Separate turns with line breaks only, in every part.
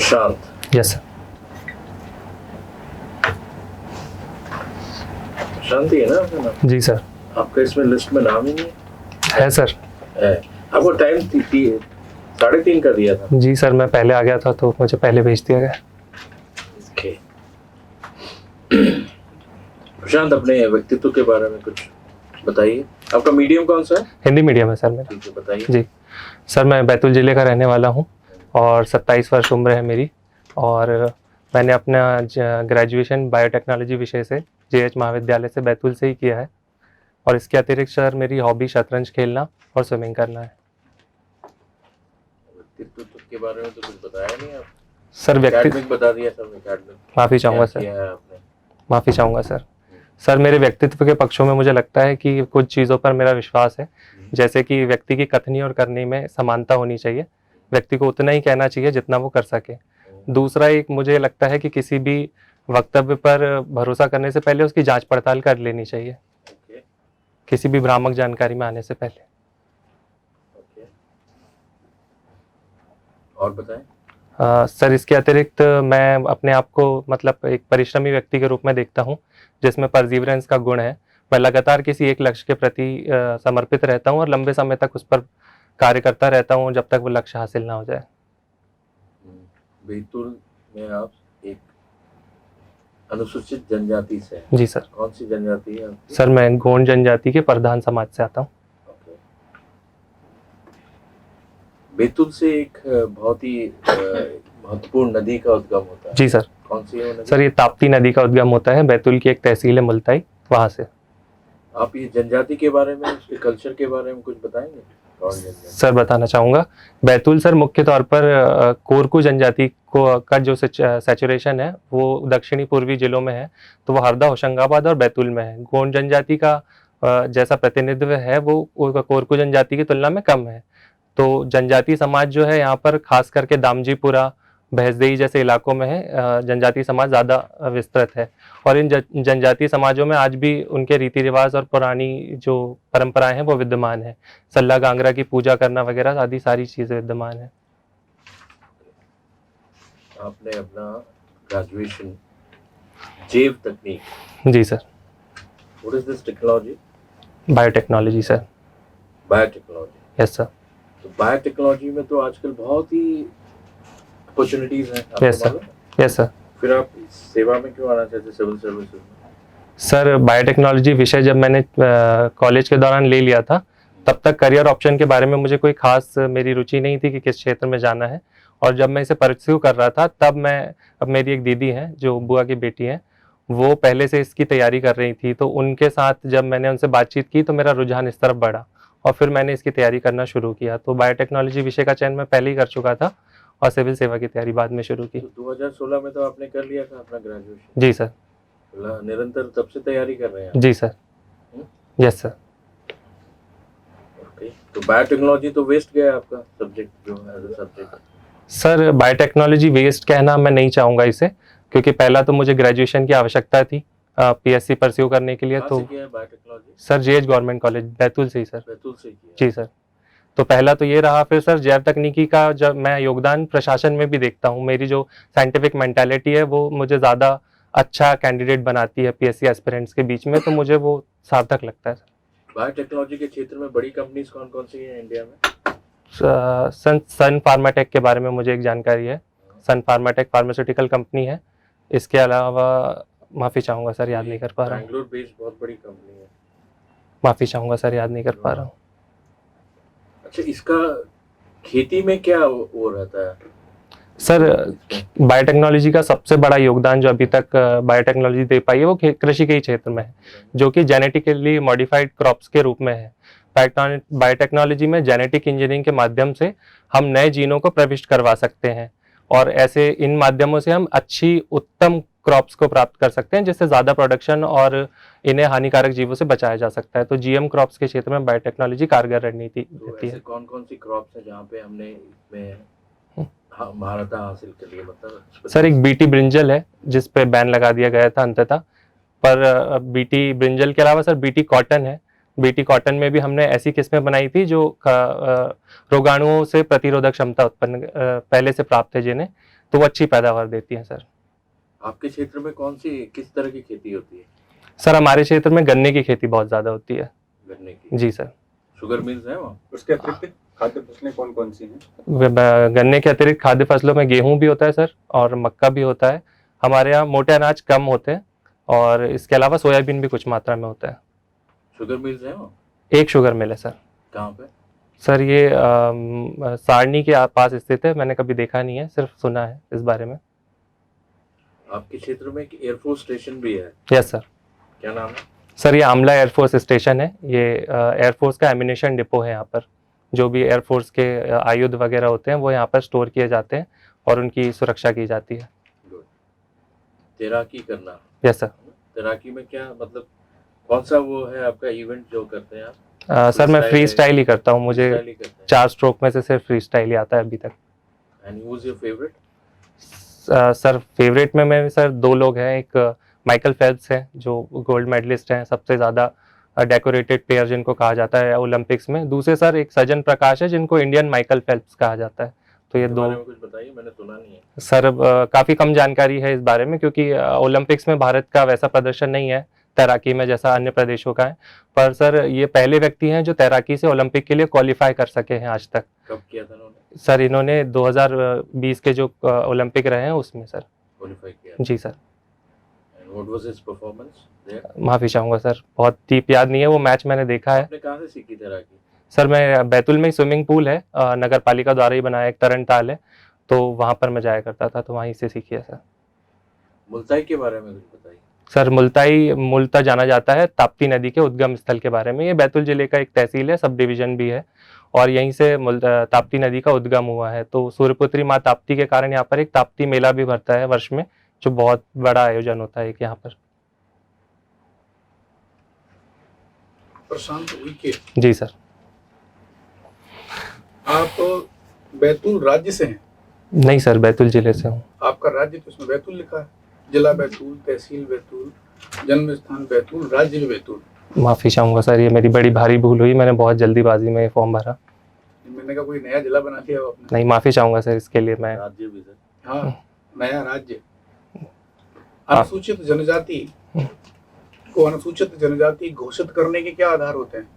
प्रशांत।
Yes sir.
प्रशांत ही है ना आपका नाम?
जी सर।
आपका इसमें लिस्ट में नाम ही नहीं
है सर।
है? आपको टाइम 3:30 का दिया था।
जी सर, मैं पहले आ गया था तो मुझे पहले भेज दिया गया।
ओके। प्रशांत, अपने व्यक्तित्व के बारे में कुछ बताइए। आपका मीडियम कौन सा है?
हिंदी मीडियम है सर मेरा।
ठीक है, बताइए।
जी सर, मैं बैतूल ज़िले का रहने वाला हूँ और 27 वर्ष उम्र है मेरी। और मैंने अपना ग्रेजुएशन बायोटेक्नोलॉजी विषय से JH महाविद्यालय से बैतूल से ही किया है। और इसके अतिरिक्त सर मेरी हॉबी शतरंज खेलना और स्विमिंग करना है।
व्यक्तित्व के बारे में तो कुछ बताया नहीं आप।
सर
एकेडमिक बता दिया सब। एकेडमिक
माफ़ी चाहूँगा सर।
किया है आपने?
माफ़ी चाहूँगा सर। सर मेरे व्यक्तित्व के पक्षों में मुझे लगता है कि कुछ चीज़ों पर मेरा विश्वास है, जैसे कि व्यक्ति की कथनी और करनी में समानता होनी चाहिए। व्यक्ति को उतना ही कहना चाहिए जितना वो कर सके। दूसरा, एक मुझे लगता है कि किसी भी वक्तव्य पर भरोसा करने से पहले उसकी जांच पड़ताल कर लेनी चाहिए,
ओके,
किसी भी भ्रामक जानकारी में आने से पहले।
ओके। और बताएं।
सर इसके अतिरिक्त मैं अपने आप को मतलब एक परिश्रमी व्यक्ति के रूप में देखता हूँ, जिसमें परसिवरेंस का गुण है। मैं लगातार किसी एक लक्ष्य के प्रति समर्पित रहता हूँ और लंबे समय तक उस पर कार्य करता रहता हूँ जब तक वो लक्ष्य हासिल ना हो जाए।
बैतूल में आप एक अनुसूचित जनजाति से हैं।
जी सर।
कौन सी जनजाति है आपकी?
सर मैं गोंड जनजाति के प्रधान समाज से आता हूँ।
ओके। बैतूल से एक बहुत ही महत्वपूर्ण नदी का उद्गम होता है।
जी सर।
कौन सी है वो नदी?
सर ये ताप्ती नदी का उद्गम होता है, बैतूल की एक तहसील है मुल्ताई, वहाँ से।
आप ये जनजाति के बारे में, उसके कल्चर के बारे में कुछ बताएंगे? कौन जनजाति?
सर बताना चाहूँगा। बैतूल सर मुख्य तौर पर कोरकू जनजाति को का जो सैचुरेशन है वो दक्षिणी पूर्वी जिलों में है, तो वो हरदा, होशंगाबाद और बैतूल में है। गोंड जनजाति का जैसा प्रतिनिधित्व है वो कोरकू जनजाति की तुलना में कम है। तो जनजाति समाज जो है यहाँ पर खास करके दामजीपुरा, भैंसदेही जैसे इलाकों में है, जनजाति समाज ज़्यादा विस्तृत है। और इन जनजाति समाजों में आज भी उनके रीति रिवाज और पुरानी जो परंपराएं हैं वो विद्यमान है। सल्ला गांगरा की पूजा करना वगैरह आदि सारी चीज़ें विद्यमान है।
आपने अपना ग्रेजुएशन जैव तकनीक।
जी sir.
What is this technology?
Biotechnology sir.
Biotechnology.
Yes sir.
तो बायोटेक्नोलॉजी में तो आजकल बहुत ही अपॉर्चुनिटीज हैं, आपको
यस सर।
मालूम है?
Yes sir.
फिर आप इस सेवा में क्यों आना चाहते, सिविल सर्विसेज में?
सर बायोटेक्नोलॉजी विषय जब मैंने कॉलेज के दौरान ले लिया था, तब तक करियर ऑप्शन के बारे में मुझे कोई खास मेरी रुचि नहीं थी कि किस क्षेत्र में जाना है। और जब मैं इसे परस्यू कर रहा था तब अब मेरी एक दीदी हैं जो बुआ की बेटी हैं, वो पहले से इसकी तैयारी कर रही थी, तो उनके साथ जब मैंने उनसे बातचीत की तो मेरा रुझान इस तरफ बढ़ा और फिर मैंने इसकी तैयारी करना शुरू किया। तो बायोटेक्नोलॉजी विषय का चयन मैं पहले ही कर चुका था और सिविल सेवा की तैयारी बाद में शुरू की।
तो 2016 में तो आपने कर लिया था अपना ग्रेजुएशन?
जी सर।
निरंतर तब से तैयारी कर रहे हैं आप?
जी सर। Yes sir.
ओके। तो बायोटेक्नोलॉजी तो वेस्ट गया आपका सब्जेक्ट, जो है सब्जेक्ट?
सर बायोटेक्नोलॉजी वेस्ट कहना मैं नहीं चाहूँगा इसे, क्योंकि पहला तो मुझे ग्रेजुएशन की आवश्यकता थी PSC परस्यू करने के लिए। तो
किया है biotechnology?
Sir JH government college Betul से ही सर।
बैतूल से किया?
जी सर। तो पहला तो ये रहा। फिर सर जैव तकनीकी का जब मैं योगदान प्रशासन में भी देखता हूँ, मेरी जो साइंटिफिक मेंटालिटी है वो मुझे ज़्यादा अच्छा कैंडिडेट बनाती है PSC एस्पिरेंट्स के बीच में, तो मुझे वो सार्थक लगता है।
बायोटेक्नोलॉजी के क्षेत्र में बड़ी कंपनीज कौन कौन सी हैं इंडिया में?
सन फार्माटेक के बारे में मुझे एक जानकारी है। सन फार्माटेक फार्मास्यूटिकल कंपनी है। इसके अलावा माफ़ी चाहूँगा सर, याद नहीं कर पा रहा हूँ।
बैंगलोर बेस्ड बहुत बड़ी कंपनी है।
माफ़ी चाहूँगा सर, याद नहीं कर पा रहा हूँ।
अच्छा, इसका खेती में क्या वो रहता है?
सर बायोटेक्नोलॉजी का सबसे बड़ा योगदान जो अभी तक बायोटेक्नोलॉजी दे पाई है वो कृषि के ही क्षेत्र में है, जो कि जेनेटिकली मॉडिफाइड क्रॉप्स के रूप में है। बायोटेक्नोलॉजी में जेनेटिक इंजीनियरिंग के माध्यम से हम नए जीनों को प्रविष्ट करवा सकते हैं और ऐसे इन माध्यमों से हम अच्छी उत्तम क्रॉप्स को प्राप्त कर सकते हैं, जिससे ज़्यादा प्रोडक्शन और इन्हें हानिकारक जीवों से बचाया जा सकता है। तो GM क्रॉप्स के क्षेत्र में बायोटेक्नोलॉजी कारगर रणनीति रहती है।
कौन कौन सी क्रॉप्स हैं जहाँ पे हमने इसमें महारता हासिल कर ली? मतलब
सर एक BT ब्रिंजल है जिस पे बैन लगा दिया गया था अंततः, पर BT ब्रिंजल के अलावा सर BT कॉटन है। BT कॉटन में भी हमने ऐसी किस्में बनाई थी जो रोगाणुओं से प्रतिरोधक क्षमता उत्पन्न पहले से प्राप्त है जिन्हें, तो वो अच्छी पैदावार देती हैं सर।
आपके क्षेत्र में किस तरह की खेती होती है?
सर हमारे क्षेत्र में गन्ने की खेती बहुत ज़्यादा होती है।
गन्ने की?
जी सर।
शुगर मिल्स है वहाँ?
उसके अतिरिक्त खाद्य फसलें कौन कौन सी हैं?
गन्ने के अतिरिक्त खाद्य फसलों में गेहूं भी होता है सर, और मक्का भी होता है। हमारे यहाँ मोटे अनाज कम होते हैं, और इसके अलावा सोयाबीन भी कुछ मात्रा में होता है।
शुगर मिल्स है वहाँ?
एक शुगर मिल है सर।
कहाँ पे?
सर ये सारनी के पास स्थित है, मैंने कभी देखा नहीं है, सिर्फ सुना है इस बारे में।
आपके क्षेत्र में एक एयरफोर्स स्टेशन भी है?
Yes sir.
क्या नाम है?
सर ये आमला एयरफोर्स स्टेशन है। ये एयरफोर्स का एम्यूनेशन डिपो है। यहाँ पर जो भी एयरफोर्स के आयुध वगैरह होते हैं वो यहाँ पर स्टोर किए जाते हैं और उनकी सुरक्षा की जाती है।
तैराकी करना?
Yes sir.
तैराकी में क्या मतलब कौन सा वो है आपका इवेंट जो करते हैं आप?
सर मैं फ्री स्टाइल ही करता हूँ। मुझे
Freestyle ही करते हैं?
4 स्ट्रोक में से सिर्फ फ्री स्टाइल ही आता है अभी तक।
And who is your favourite?
Sir favourite में मेरे सर 2 लोग हैं। एक माइकल फेल्प्स हैं जो गोल्ड मेडलिस्ट हैं, सबसे ज़्यादा डेकोरेटेड प्लेयर जिनको कहा जाता है ओलंपिक्स में। दूसरे सर एक सजन प्रकाश है जिनको इंडियन माइकल फेल्प्स कहा जाता है। तो ये 2
बारे में कुछ बताइए, मैंने सुना नहीं है
सर। काफ़ी कम जानकारी है इस बारे में, क्योंकि ओलंपिक्स में भारत का वैसा प्रदर्शन नहीं है तैराकी में जैसा अन्य प्रदेशों का है। पर सर ये पहले व्यक्ति हैं जो तैराकी से ओलंपिक के लिए क्वालिफाई कर सके हैं आज तक।
कब किया था उन्होंने?
सर इन्होंने 2020 के जो ओलंपिक रहे हैं उसमें सर
क्वालिफाई किया?
जी sir.
And what was his performance there?
माफ़ी चाहूँगा सर, बहुत डीप याद नहीं है। वो मैच मैंने देखा है।
आपने कहाँ से सीखी तैराकी?
सर मैं बैतूल में ही स्विमिंग पूल है, नगर पालिका द्वारा ही बनाया, एक तरण ताल है, तो वहाँ पर मैं जाया करता था, तो वहीं से सीखी है सर।
मुल्ताई के बारे में कुछ बताइए।
सर मुल्ता जाना जाता है ताप्ती नदी के उद्गम स्थल के बारे में। ये बैतूल जिले का एक तहसील है, सब डिवीजन भी है, और यहीं से ताप्ती नदी का उद्गम हुआ है। तो सूर्यपुत्री माँ ताप्ती के कारण यहाँ पर एक ताप्ती मेला भी भरता है वर्ष में, जो बहुत बड़ा आयोजन होता है एक यहाँ पर।
प्रशांत उइके,
जी सर।
आप बैतूल राज्य से हैं?
नहीं सर, बैतूल जिले से हूँ।
आपका राज्य तो उसमें बैतूल लिखा है, जिला बैतूल, तहसील बैतूल, जन्म स्थान बैतूल, राज्य भी बैतूल।
माफ़ी चाहूँगा सर, ये मेरी बड़ी भारी भूल हुई, मैंने बहुत जल्दीबाजी में ये फॉर्म भरा।
मैंने कहा कोई नया जिला बना लिया आपने?
नहीं, माफ़ी चाहूँगा सर इसके लिए मैं।
राज्य भी सर?
हाँ, नया राज्य। अनुसूचित जनजाति को अनुसूचित जनजाति घोषित करने के क्या आधार होते हैं?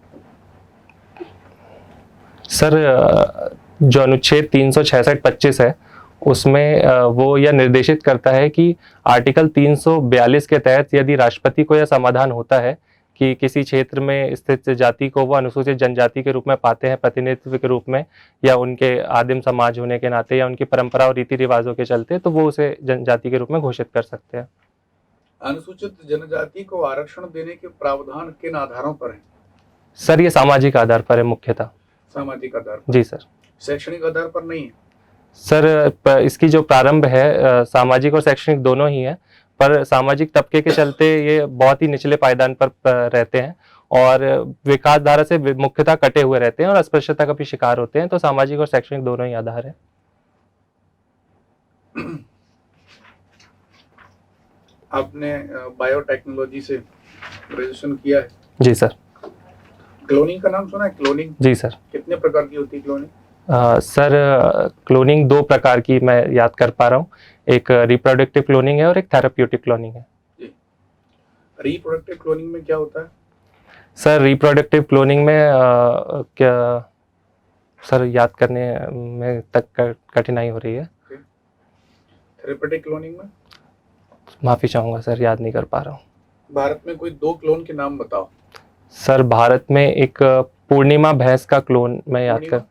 सर जो अनुच्छेद 366-25 है उसमें वो यह निर्देशित करता है कि आर्टिकल 342 के तहत यदि राष्ट्रपति को यह समाधान होता है कि किसी क्षेत्र में स्थित जाति को वो अनुसूचित जनजाति के रूप में पाते हैं, प्रतिनिधित्व के रूप में, या उनके आदिम समाज होने के नाते, या उनकी परंपरा और रीति रिवाजों के चलते, तो वो उसे जनजाति के रूप में घोषित कर सकते हैं।
अनुसूचित जनजाति को आरक्षण देने के प्रावधान किन आधारों पर है?
सर ये सामाजिक आधार पर है मुख्यतः।
सामाजिक आधार पर?
जी सर।
शैक्षणिक आधार पर नहीं है?
सर इसकी जो प्रारंभ है सामाजिक और शैक्षणिक दोनों ही है, पर सामाजिक तबके के चलते ये बहुत ही निचले पायदान पर रहते हैं और विकास धारा से मुख्यतः कटे हुए रहते हैं और अस्पृश्यता का भी शिकार होते हैं, तो सामाजिक और शैक्षणिक दोनों ही आधार है।
आपने बायोटेक्नोलॉजी से ग्रेजुएशन किया है?
जी सर।
क्लोनिंग का नाम सुना है? क्लोनिंग
जी सर।
कितने प्रकार की होती है क्लोनिंग?
सर क्लोनिंग 2 प्रकार की मैं याद कर पा रहा हूँ, एक रिप्रोडक्टिव क्लोनिंग है और एक थेराप्यूटिक क्लोनिंग है।
रिप्रोडक्टिव क्लोनिंग में क्या होता है?
सर रिप्रोडक्टिव क्लोनिंग में क्या सर याद करने में तक कठिनाई हो रही है।
थेरेपेटिक क्लोनिंग में?
माफ़ी चाहूँगा सर, याद नहीं कर पा रहा हूँ।
भारत में कोई 2 क्लोन के नाम बताओ।
सर भारत में एक पूर्णिमा भैंस का क्लोन मैं याद कर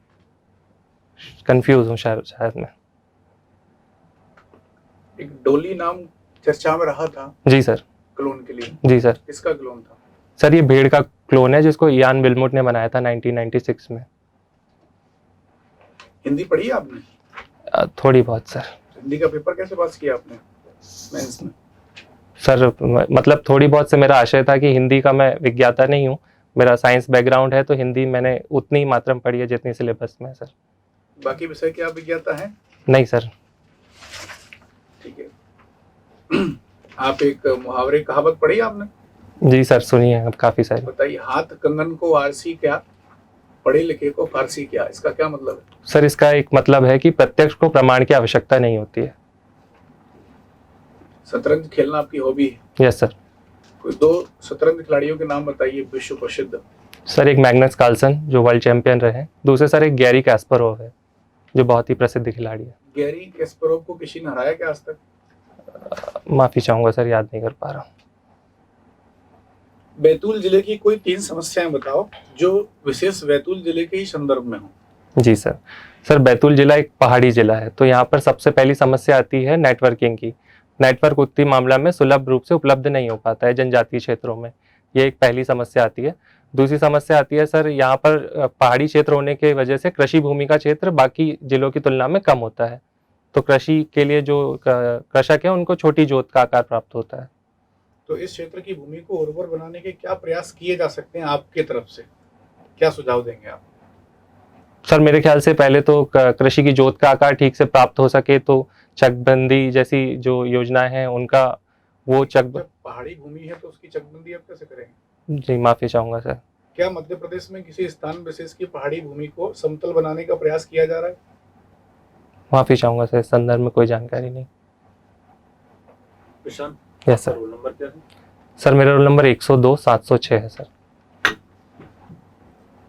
कंफ्यूज हूँ शायद मैं।
एक डोली नाम चर्चा में रहा था।
जी सर।
क्लोन के लिए?
जी सर।
किसका क्लोन था?
सर ये भेड़ का क्लोन है जिसको इयान विल्मोट ने बनाया था 1996 में।
हिंदी पढ़ी है आपने?
थोड़ी बहुत सर।
हिंदी का पेपर कैसे पास किया आपने मेंस में?
सर मतलब थोड़ी बहुत से मेरा आशय था कि हिंदी का मैं विज्ञाता नहीं हूँ, मेरा साइंस बैकग्राउंड है, तो हिंदी मैंने उतनी ही मात्रा में पढ़ी है जितनी सिलेबस में। सर
बाकी विषय क्या विज्ञाता है?
नहीं सर।
ठीक है। आप एक मुहावरे कहावत पढ़ी आपने?
जी सर, सुनी है काफी सारी।
बताइए, हाथ कंगन को आरसी क्या, पढ़े लिखे को फारसी क्या, इसका क्या मतलब है?
सर इसका एक मतलब है कि प्रत्यक्ष को प्रमाण की आवश्यकता नहीं होती है।
शतरंज खेलना आपकी हॉबी है।
Yes sir.
कोई 2 शतरंज खिलाड़ियों के नाम बताइए विश्व प्रसिद्ध।
सर एक मैग्नस कार्लसन जो वर्ल्ड चैंपियन रहे हैं, दूसरे सर एक गैरी कैस्परोव है जो बहुत ही प्रसिद्ध खिलाड़ी है।
गैरी कैस्परोव को किसी ने हराया क्या आज तक?
माफ़ी चाहूँगा सर, याद नहीं कर पा रहा हूँ।
बैतूल जिले की कोई 3 समस्याएं बताओ जो विशेष बैतूल जिले के ही संदर्भ में हो।
जी सर। सर बैतूल जिला एक पहाड़ी जिला है, तो यहाँ पर सबसे पहली समस्या आती है नेटवर्किंग की। नेटवर्क उतनी मामला में सुलभ रूप से उपलब्ध नहीं हो पाता है जनजातीय क्षेत्रों में, ये एक पहली समस्या आती है। दूसरी समस्या आती है सर, यहाँ पर पहाड़ी क्षेत्र होने की वजह से कृषि भूमि का क्षेत्र बाकी जिलों की तुलना में कम होता है, तो कृषि के लिए जो कृषक है उनको छोटी जोत का आकार प्राप्त होता है।
तो इस क्षेत्र की भूमि को उर्वर बनाने के क्या प्रयास किए जा सकते हैं आपके तरफ से, क्या सुझाव देंगे आप?
सर मेरे ख्याल से पहले तो कृषि की जोत का आकार ठीक से प्राप्त हो सके तो चकबंदी जैसी जो योजनाएं हैं उनका वो
जब पहाड़ी भूमि है तो उसकी चकबंदी आप कैसे करेंगे?
जी माफ़ी चाहूँगा सर।
क्या मध्य प्रदेश में किसी स्थान विशेष की पहाड़ी भूमि को समतल बनाने का प्रयास किया जा रहा है?
माफ़ी चाहूँगा सर, इस संदर्भ में कोई जानकारी नहीं।
प्रशांत,
यस सर।
रोल नंबर क्या है?
सर मेरा रोल नंबर 102-706 है सर।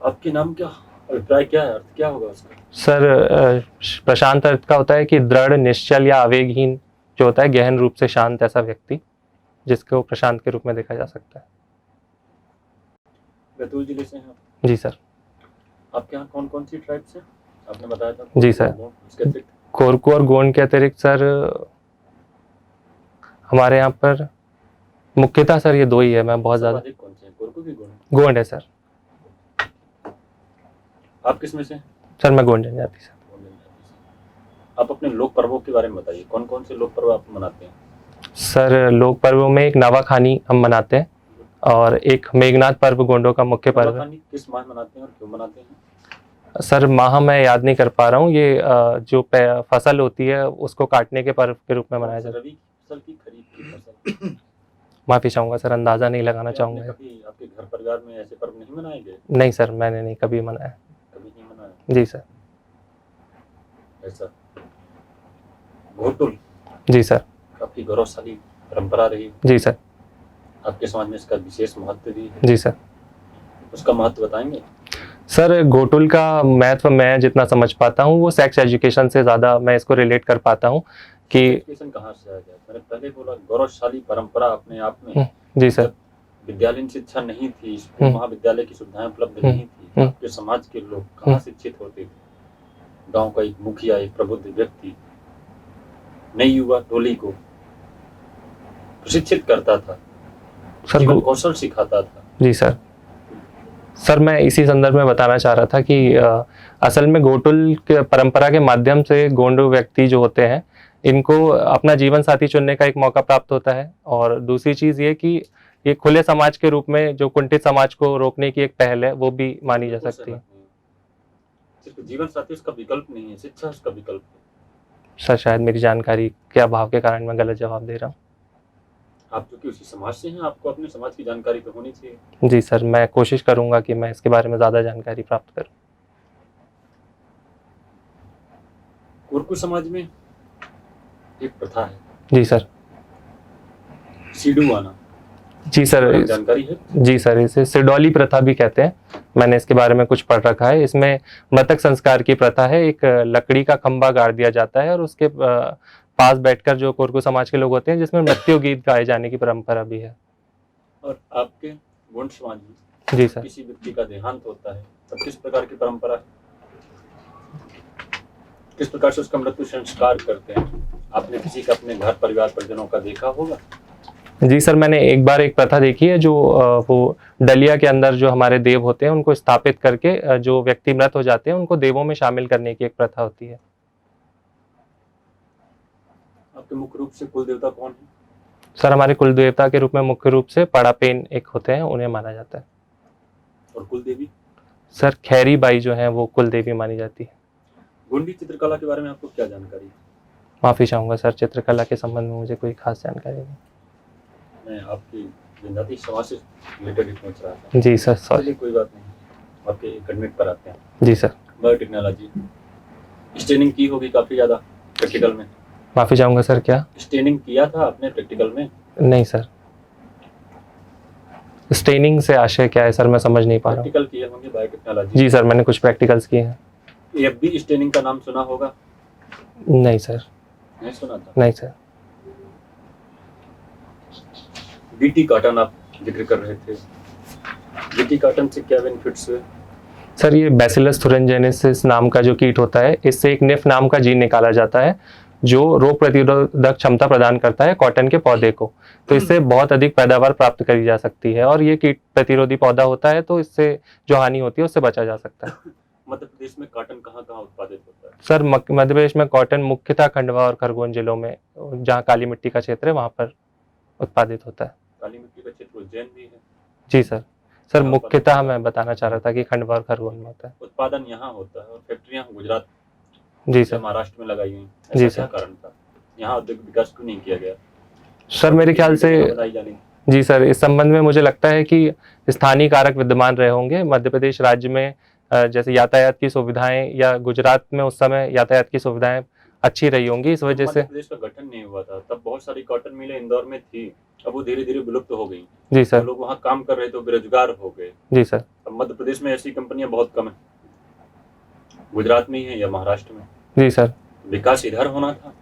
आपके नाम क्या, अभिप्राय क्या है, अर्थ क्या होगा उसका?
सर प्रशांत अर्थ का होता है कि दृढ़, निश्चल या आवेगहीन जो होता है, गहन रूप से शांत ऐसा व्यक्ति, जिसको प्रशांत के रूप में देखा जा सकता है।
बैतूल जिले से हैं आप?
जी सर।
आपके यहाँ कौन कौन सी ट्राइब्स हैं? आपने बताया था।
जी सर।
उसके अतिरिक्त
कोरकू और गोंड के अतिरिक्त सर हमारे यहाँ पर मुख्यतः सर ये 2 ही है। मैं बहुत ज़्यादा
सर्वाधिक कौन से हैं, कोरकू की गोंड?
गोंड है सर।
आप किस में से हैं?
सर मैं गोंड जनजाति सर।
गोंड जनजाति से। आप अपने लोक पर्वों के बारे में बताइए, कौन कौन से लोक पर्व आप मनाते हैं?
सर लोक पर्वों में एक नवाखानी हम मनाते हैं और एक मेघनाथ पर्व गोंडों का मुख्य पर्व है।
नवाखानी किस माह मनाते हैं और क्यों मनाते हैं?
सर माह मैं याद नहीं कर पा रहा हूँ, ये जो फसल होती है उसको काटने के पर्व के रूप में मनाया जाता है।
रबी की फसल की, खरीफ की फसल?
माफ़ी चाहूँगा सर, अंदाज़ा नहीं लगाना
क्या आपने
चाहूँगा।
कभी आपके घर परिवार में ऐसे पर्व नहीं मनाए गए?
नहीं सर, मैंने नहीं कभी मनाया।
कभी नहीं मनाया?
जी सर।
ऐसा घोटुल
जी सर।
काफी गौरवशाली परंपरा रही।
जी सर।
आपके समाज में इसका विशेष महत्व भी है।
जी सर।
उसका महत्व बताएंगे?
सर घोटुल का महत्व मैं जितना समझ पाता हूँ वो सेक्स एजुकेशन से ज़्यादा मैं इसको रिलेट कर पाता हूँ कि
एजुकेशन कहाँ से आ गया? मैंने पहले बोला गौरवशाली परंपरा अपने आप में।
जी सर।
जब विद्यालयीन शिक्षा नहीं थी, स्कूल महाविद्यालय की सुविधाएं उपलब्ध नहीं थी, आपके समाज के लोग कहाँ शिक्षित होते थे? गांव का एक मुखिया, एक प्रबुद्ध व्यक्ति नई युवा टोली को प्रशिक्षित करता था, जीवन कौशल सिखाता था।
जी सर। सर मैं इसी संदर्भ में बताना चाह रहा था कि असल में घोटुल के परंपरा के माध्यम से गोंड व्यक्ति जो होते हैं इनको अपना जीवन साथी चुनने का एक मौका प्राप्त होता है, और दूसरी चीज़ ये कि ये खुले समाज के रूप में जो कुंठित समाज को रोकने की एक पहल है वो भी मानी जा सकती है।
सिर्फ जीवन साथी उसका विकल्प नहीं है, शिक्षा उसका विकल्प है।
सर शायद मेरी जानकारी के अभाव के कारण मैं गलत जवाब दे रहा हूँ।
आप क्योंकि उसी समाज से हैं, आपको अपने समाज की जानकारी तो होनी चाहिए।
जी सर, मैं कोशिश करूंगा कि मैं इसके बारे में ज़्यादा जानकारी प्राप्त करूं।
कोरकू समाज में एक प्रथा है।
जी सर।
सीडू आना।
जी सर।
जानकारी है?
जी सर, इसे सिडौली प्रथा भी कहते हैं। मैंने इसके बारे में कुछ पढ़ रखा है। इसमें मृतक संस्कार की प्रथा है। एक लकड़ी का खंभा गाड़ दिया जाता है और उसके पास बैठकर जो कोरकू समाज के लोग होते हैं जिसमें मृत्यु गीत गाए जाने की परंपरा भी है।
और आपके गोंड समाज में
जी सर,
किसी व्यक्ति का देहांत होता है तब किस प्रकार की परंपरा है, किस प्रकार से उसका मृत्यु संस्कार करते हैं? आपने किसी का अपने घर परिवार परिजनों का देखा होगा?
जी सर, मैंने एक बार एक प्रथा देखी है जो वो डलिया के अंदर जो हमारे देव होते हैं उनको स्थापित करके जो व्यक्ति मृत हो जाते हैं उनको देवों में शामिल करने की एक प्रथा होती है।
आपके मुख्य रूप से कुल देवता कौन है?
सर हमारे कुल देवता के रूप में मुख्य रूप से पड़ापेन एक होते हैं, उन्हें माना जाता है।
और कुल देवी?
सर खैरी बाई जो है वो कुल देवी मानी जाती है।
गोंडी चित्रकला के बारे में आपको क्या जानकारी है?
माफ़ी चाहूँगा सर, चित्रकला के संबंध में मुझे कोई खास जानकारी नहीं।
मैं आपकी जनजाति समाज से रिलेटेड पूछ रहा था।
जी सर, सॉरी।
कोई बात नहीं, आपके एकेडमिक पर आते हैं।
जी सर।
बायोटेक्नोलॉजी स्ट्रेनिंग की होगी काफ़ी ज़्यादा प्रैक्टिकल में?
माफ़ी चाहूँगा सर, क्या?
स्टेनिंग किया था आपने प्रैक्टिकल में?
नहीं सर। स्टेनिंग से आशय क्या है सर, मैं समझ नहीं पा रहा हूँ।
प्रैक्टिकल किए होंगे बायोटेक्नोलॉजी।
जी सर, मैंने कुछ प्रैक्टिकल्स किए हैं।
एफबी स्टेनिंग का नाम सुना होगा?
नहीं सर।
नहीं सुना था?
नहीं सर।
बीटी कॉटन आप जिक्र कर रहे थे, बीटी कॉटन से क्या बेनिफिट्स हुए?
सर ये बैसिलस थुरिनजेनेसिस नाम का जो कीट होता है, इससे एक निफ नाम का जीन निकाला जाता है जो रोग प्रतिरोधक क्षमता प्रदान करता है कॉटन के पौधे को। तो इससे बहुत अधिक पैदावार प्राप्त करी जा सकती है और ये कीट प्रतिरोधी पौधा होता है, तो इससे जो हानि होती है उससे बचा जा सकता है।
मध्य प्रदेश में कॉटन कहाँ कहाँ उत्पादित होता है?
सर मध्य प्रदेश में कॉटन मुख्यतः खंडवा और खरगोन जिलों में, जहाँ काली मिट्टी का क्षेत्र है, वहाँ पर उत्पादित होता है।
काली मिट्टी का क्षेत्र उज्जैन भी है?
जी सर। सर मुख्यतः मैं बताना चाह रहा था कि खंडवा और खरगोन में होता है।
उत्पादन यहाँ होता है और फैक्ट्रियाँ गुजरात
जी
या
सर।
महाराष्ट्र में लगाई गई।
जी
ऐसा क्या
सर।
कारण था? यहाँ औद्योगिक विकास क्यों नहीं किया गया?
सर मेरे ख्याल से,
बताई जानी।
जी सर, इस संबंध में मुझे लगता है कि स्थानीय कारक विद्यमान रहे होंगे। मध्य प्रदेश राज्य में जैसे यातायात की सुविधाएं, या गुजरात में उस समय यातायात की सुविधाएं अच्छी रही होंगी, इस वजह से।
मध्य प्रदेश का गठन नहीं हुआ था तब बहुत सारी कॉटन मिलें इंदौर में थी, अब वो धीरे धीरे विलुप्त हो गई।
जी
तो
सर।
लोग वहाँ काम कर रहे थे, बेरोजगार हो गए।
जी सर।
अब मध्य प्रदेश में ऐसी कंपनियां बहुत कम है, गुजरात में ही है या महाराष्ट्र में।
जी सर।
विकास इधर होना था,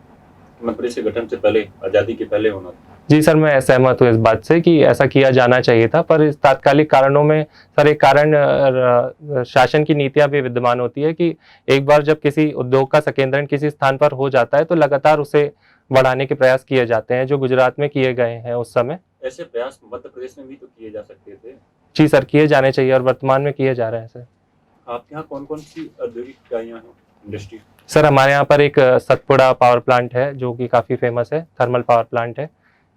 मध्य प्रदेश के गठन से पहले, आजादी के पहले होना था।
जी सर, मैं सहमत हूँ इस बात से कि ऐसा किया जाना चाहिए था, पर इस तात्कालिक कारणों में सर एक कारण शासन की नीतियां भी विद्यमान होती है कि एक बार जब किसी उद्योग का संकेंद्रण किसी स्थान पर हो जाता है तो लगातार उसे बढ़ाने के प्रयास किए जाते हैं, जो गुजरात में किए गए हैं उस समय।
ऐसे प्रयास मध्य प्रदेश में भी तो किए जा सकते थे।
जी सर, किए जाने चाहिए और वर्तमान में किए जा रहे हैं सर।
आपके यहाँ कौन कौन सी औद्योगिक इकाइयाँ हैं, इंडस्ट्री?
सर हमारे यहाँ पर एक सतपुड़ा पावर प्लांट है जो कि काफ़ी फेमस है, थर्मल पावर प्लांट है।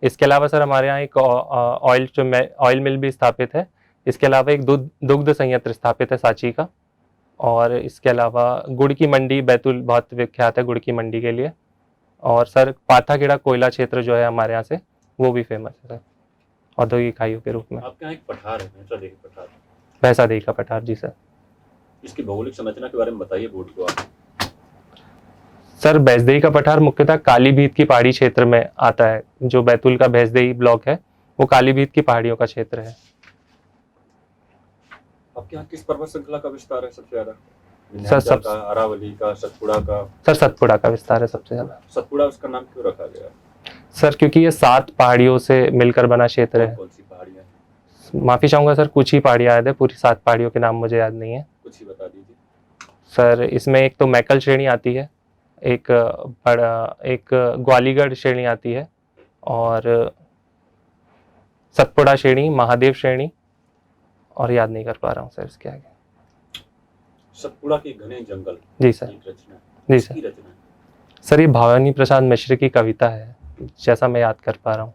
इसके अलावा सर हमारे यहाँ एक ऑयल मिल भी स्थापित है। इसके अलावा एक दुग्ध संयंत्र स्थापित है सांची का। और इसके अलावा गुड़ की मंडी बैतूल बहुत विख्यात है गुड़ की मंडी के लिए। और सर पाथाखेड़ा कोयला क्षेत्र जो है हमारे यहाँ से, वो भी फेमस है सर औद्योगिक इकाइयों के रूप में।
आपके यहाँ एक पठार है, भैंसादेही पठार।
भैंसादेही का पठार, जी सर।
इसकी भौगोलिक संरचना के बारे में बताइए बोर्ड को आप।
सर भैंसदेही का पठार मुख्यतः कालीभीत की पहाड़ी क्षेत्र में आता है। जो बैतूल का भैंसदेही ब्लॉक है वो कालीभीत की पहाड़ियों का क्षेत्र है।
आपके यहाँ किस पर्वत श्रृंखला का विस्तार है सबसे ज्यादा?
सर
विंध्याचल का, अरावली का, सतपुड़ा का?
सर सतपुड़ा का विस्तार है सबसे ज्यादा।
सतपुड़ा उसका नाम क्यों रखा गया?
सर क्योंकि ये 7 पहाड़ियों से मिलकर बना क्षेत्र है।
कौन सी पहाड़ियाँ हैं?
माफी चाहूंगा सर, कुछ ही पहाड़ियां याद है, पूरी 7 पहाड़ियों के नाम मुझे याद नहीं है।
कुछ ही बता दीजिए।
सर इसमें एक तो मैकल श्रेणी आती है, एक ग्वालीगढ़ श्रेणी आती है, और सतपुड़ा श्रेणी, महादेव श्रेणी, और याद नहीं कर पा रहा हूँ सर इसके आगे।
सतपुड़ा के घने जंगल,
जी सर।
एक रचना,
जी
किसकी
सर।
रचना?
सर ये भवानी प्रसाद मिश्र की कविता है, जैसा मैं याद कर पा रहा हूँ।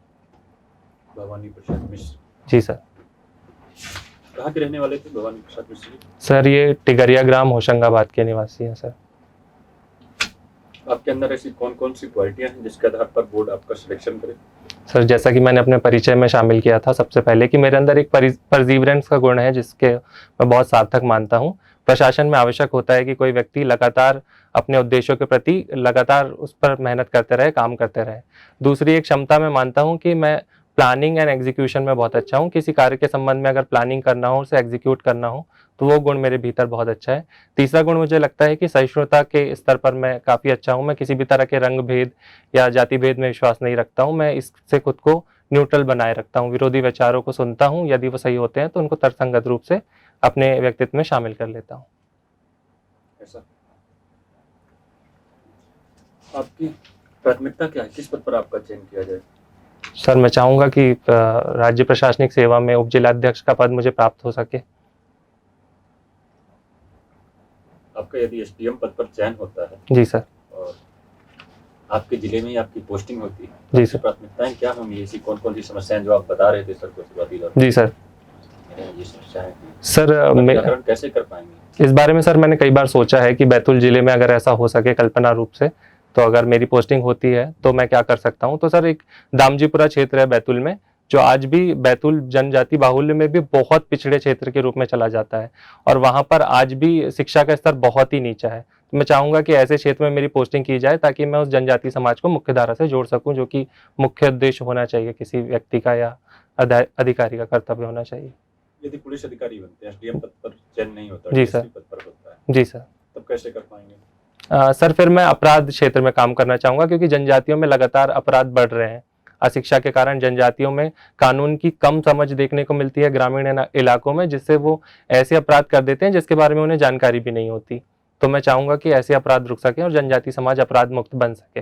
भवानी प्रसाद मिश्र।
जी सर।
कहाँ के रहने वाले थे भवानी प्रसाद मिश्र जी?
सर ये टिगरिया ग्राम होशंगाबाद के निवासी हैं सर।
आपके अंदर ऐसी कौन कौन सी क्वालिटियां हैं जिसके आधार पर बोर्ड आपका सिलेक्शन करे?
सर जैसा कि मैंने अपने परिचय में शामिल किया था सबसे पहले, कि मेरे अंदर एक परसीवरेंस का गुण है जिसके मैं बहुत सार्थक मानता हूँ। प्रशासन में आवश्यक होता है कि कोई व्यक्ति लगातार अपने उद्देश्यों के प्रति लगातार उस पर मेहनत करते रहे, काम करते रहे। दूसरी एक क्षमता मैं मानता हूँ कि मैं प्लानिंग एंड एग्जीक्यूशन में बहुत अच्छा हूँ। किसी कार्य के संबंध में अगर प्लानिंग करना हो, उसे एग्जीक्यूट करना हो, तो वो गुण मेरे भीतर बहुत अच्छा है। तीसरा गुण मुझे लगता है कि सहिष्णुता के स्तर पर मैं काफ़ी अच्छा हूँ। मैं किसी भी तरह के रंग भेद या जाति भेद में विश्वास नहीं रखता हूँ। मैं इससे खुद को न्यूट्रल बनाए रखता हूँ। विरोधी विचारों को सुनता हूँ, यदि वो सही होते हैं तो उनको तर्कसंगत रूप से अपने व्यक्तित्व में शामिल कर लेता हूँ।
ऐसा आपकी प्राथमिकता क्या है? किस पद पर आपका चयन किया जाए?
सर मैं चाहूँगा कि राज्य प्रशासनिक सेवा में उप जिलाध्यक्ष का पद मुझे प्राप्त हो सके।
आपका यदि एसडीएम पद पर चयन होता है,
जी सर,
और आपके जिले में ही आपकी पोस्टिंग होती है,
जी
आपकी
सर।
प्राथमिकताएं क्या होंगी? ऐसी कौन कौन सी समस्याएं जो आप बता रहे थे सर को शुरुआती दौर
जी सर।
में, ये समस्याएं
सर
निराकरण कैसे कर पाएंगे?
इस बारे में सर मैंने कई बार सोचा है कि बैतूल जिले में अगर ऐसा हो सके कल्पना रूप से, तो अगर मेरी पोस्टिंग होती है तो मैं क्या कर सकता हूँ। तो सर एक दामजीपुरा क्षेत्र है बैतूल में, जो आज भी बैतूल जनजाति बाहुल्य में भी बहुत पिछड़े क्षेत्र के रूप में चला जाता है, और वहाँ पर आज भी शिक्षा का स्तर बहुत ही नीचा है। मैं चाहूँगा कि ऐसे क्षेत्र में मेरी पोस्टिंग की जाए ताकि मैं उस जनजाति समाज को मुख्य धारा से जोड़ सकूँ, जो कि मुख्य उद्देश्य होना चाहिए किसी व्यक्ति का या अधिकारी का कर्तव्य होना चाहिए।
यदि पुलिस अधिकारी बनते हैं, एसडीएम पद पर चयन नहीं होता,
जी सर।
डीएसपी पद पर होता है,
जी सर।
तब कैसे कर पाएंगे?
सर फिर मैं अपराध क्षेत्र में काम करना चाहूँगा, क्योंकि जनजातियों में लगातार अपराध बढ़ रहे हैं। अशिक्षा के कारण जनजातियों में कानून की कम समझ देखने को मिलती है ग्रामीण इलाकों में, जिससे वो ऐसे अपराध कर देते हैं जिसके बारे में उन्हें जानकारी भी नहीं होती। तो मैं चाहूँगा कि ऐसे अपराध रुक सके और जनजाति समाज अपराध मुक्त बन सके।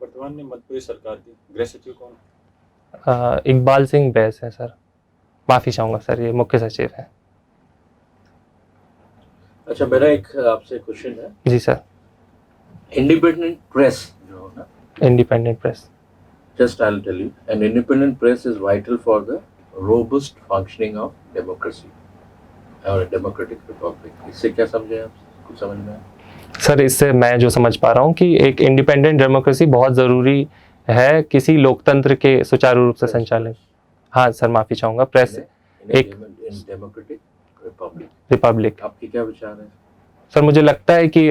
वर्तमान में मध्य प्रदेश सरकार की गृह सचिव कौन है?
इकबाल सिंह बैस है सर, माफ़ी चाहूँगा सर, ये मुख्य सचिव है।
अच्छा, मेरा एक आपसे क्वेश्चन है।
जी सर।
इंडिपेंडेंट प्रेस जो है ना,
independent press,
just I'll tell you, an independent press is vital for the robust functioning of democracy or a democratic republic. इससे क्या समझे आप? कुछ समझ में आया?
सर इससे मैं जो समझ पा रहा हूँ कि एक इंडिपेंडेंट डेमोक्रेसी बहुत ज़रूरी है किसी लोकतंत्र के सुचारू रूप से संचालन। हाँ सर, माफ़ी चाहूँगा, प्रेस एक
डेमोक्रेटिक
रिपब्लिक।
आपके क्या विचार हैं?
सर मुझे लगता है कि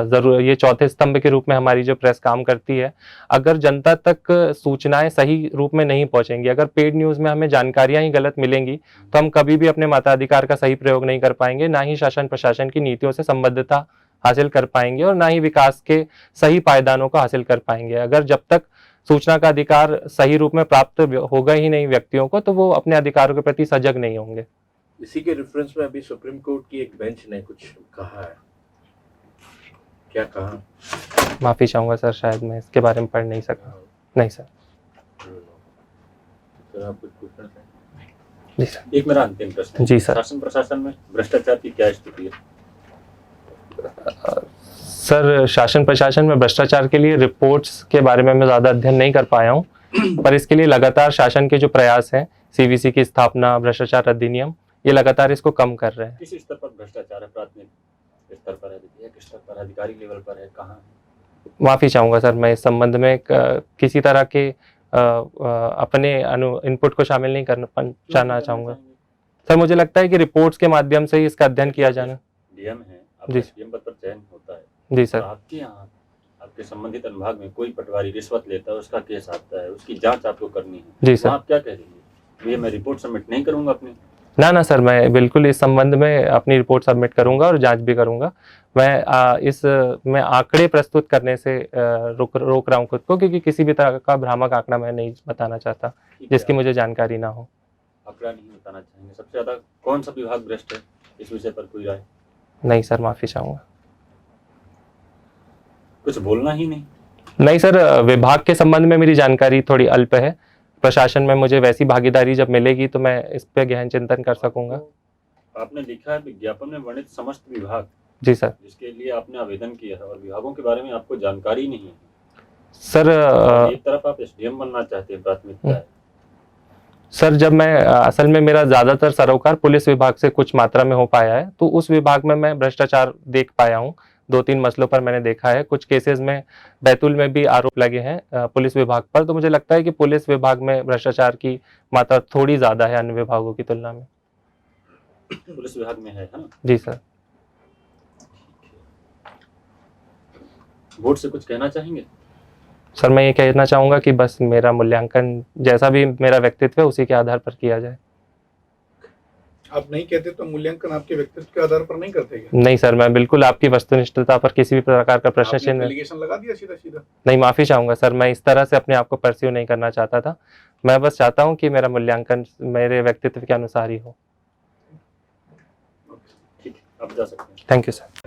ज़रूर ये चौथे स्तंभ के रूप में हमारी जो प्रेस काम करती है, अगर जनता तक सूचनाएं सही रूप में नहीं पहुंचेंगी, अगर पेड न्यूज़ में हमें जानकारियां ही गलत मिलेंगी, तो हम कभी भी अपने मताधिकार का सही प्रयोग नहीं कर पाएंगे, ना ही शासन प्रशासन की नीतियों से संबद्धता हासिल कर पाएंगे और ना ही विकास के सही पायदानों को हासिल कर पाएंगे। अगर जब तक सूचना का अधिकार सही रूप में प्राप्त होगा ही नहीं व्यक्तियों को, तो वो अपने अधिकारों के प्रति सजग नहीं होंगे।
इसी के रेफरेंस में अभी सुप्रीम कोर्ट की एक बेंच ने कुछ कहा है, क्या कहा?
माफ़ी चाहूँगा सर, शायद मैं इसके बारे में पढ़ नहीं सका। नहीं सर।
सर आप कुछ पूछना चाहें?
जी सर।
एक मेरा अंतिम प्रश्न है।
जी सर।
शासन प्रशासन में भ्रष्टाचार की क्या स्थिति है?
सर शासन प्रशासन में भ्रष्टाचार के लिए रिपोर्ट्स के बारे में मैं ज़्यादा अध्ययन नहीं कर पाया हूँ, पर इसके लिए लगातार शासन के जो प्रयास हैं, सीवीसी की स्थापना, भ्रष्टाचार अधिनियम, ये लगातार इसको कम कर रहे हैं।
किस स्तर पर भ्रष्टाचार है? प्राथमिक स्तर पर है, किस स्तर पर, अधिकारी लेवल पर है, कहाँ?
माफ़ी चाहूँगा सर, मैं इस संबंध में किसी तरह के अपने इनपुट को शामिल नहीं करना चाहूँगा। सर मुझे लगता है कि रिपोर्ट्स के माध्यम से ही इसका अध्ययन किया जाना।
डीएम है,
जी।
डीएम पद पर चयन होता है।
जी सर।
तो आपके यहाँ, आपके संबंधित अनुभाग में कोई पटवारी रिश्वत लेता है, उसका केस आता है, उसकी जांच आपको करनी है,
जी सर।
तो आप क्या कहेंगे? ये मैं रिपोर्ट सबमिट नहीं करूँगा अपनी?
ना सर, मैं बिल्कुल इस संबंध में अपनी रिपोर्ट सबमिट करूंगा और जांच भी करूंगा। मैं आंकड़े प्रस्तुत करने से रोक रहा हूं खुद को, क्योंकि किसी भी तरह का भ्रामक आंकड़ा मैं नहीं बताना चाहता जिसकी मुझे जानकारी ना हो।
आंकड़ा नहीं बताना चाहेंगे। सबसे ज्यादा कौन सा विभाग भ्रष्ट है, इस विषय पर कोई राय?
नहीं सर, माफी चाहूंगा।
कुछ बोलना ही
नहीं सर, विभाग के संबंध में मेरी जानकारी थोड़ी अल्प है। प्रशासन में मुझे वैसी भागीदारी जब मिलेगी तो मैं इस पे गहन चिंतन कर सकूंगा।
आपने लिखा है विज्ञापन में वर्णित समस्त विभाग। जी
सर।
जिसके लिए आपने आवेदन किया है और विभागों के बारे में आपको जानकारी नहीं है
सर।
एक तरफ आप एसडीएम बनना चाहते हैं, प्राथमिकता है।
सर जब मैं असल में मेरा ज्यादातर सरोकार पुलिस विभाग से कुछ मात्रा में हो पाया है, तो उस विभाग में मैं भ्रष्टाचार देख पाया हूँ। 2-3 मसलों पर मैंने देखा है। कुछ केसेस में बैतूल में भी आरोप लगे हैं पुलिस विभाग पर, तो मुझे लगता है कि पुलिस विभाग में भ्रष्टाचार की मात्रा थोड़ी ज्यादा है अन्य विभागों की तुलना में।
पुलिस विभाग में है ना?
जी सर।
बोर्ड से कुछ कहना चाहेंगे?
सर मैं ये कहना चाहूंगा कि बस मेरा मूल्यांकन जैसा भी मेरा व्यक्तित्व है उसी के आधार पर किया जाए।
आप नहीं कहते तो मूल्यांकन आपके व्यक्तित्व के आधार पर नहीं करते क्या?
नहीं सर, मैं बिल्कुल आपकी वस्तुनिष्ठता पर किसी भी प्रकार का प्रश्न चिन्ह
एलिगेशन लगा दिया सीधा।
नहीं, माफी चाहूंगा सर, मैं इस तरह से अपने आप को परस्यू नहीं करना चाहता था। मैं बस चाहता हूं कि मेरा मूल्यांकन मेरे व्यक्तित्व के अनुसार ही हो।
ठीक है, आप जा सकते हैं।
Thank you sir.